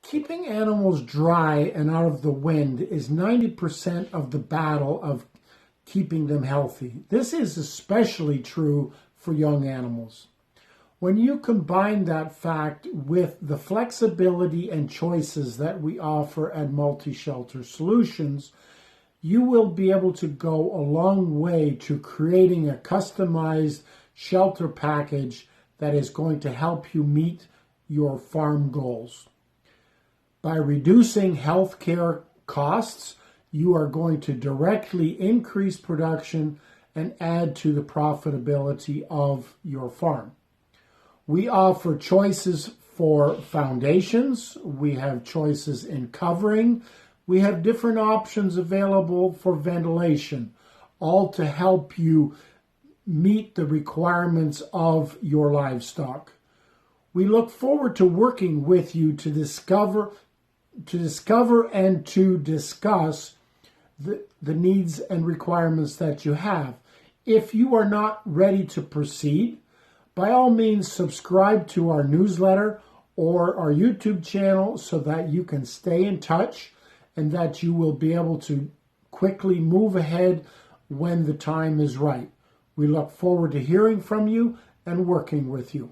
Keeping animals dry and out of the wind is 90% of the battle of keeping them healthy. This is especially true for young animals. When you combine that fact with the flexibility and choices that we offer at Multi-Shelter Solutions, you will be able to go a long way to creating a customized shelter package that is going to help you meet your farm goals. By reducing healthcare costs, you are going to directly increase production and add to the profitability of your farm. We offer choices for foundations. We have choices in covering. We have different options available for ventilation, all to help you meet the requirements of your livestock. We look forward to working with you to discover and to discuss the needs and requirements that you have. If you are not ready to proceed, by all means subscribe to our newsletter or our YouTube channel so that you can stay in touch and that you will be able to quickly move ahead when the time is right. We look forward to hearing from you and working with you.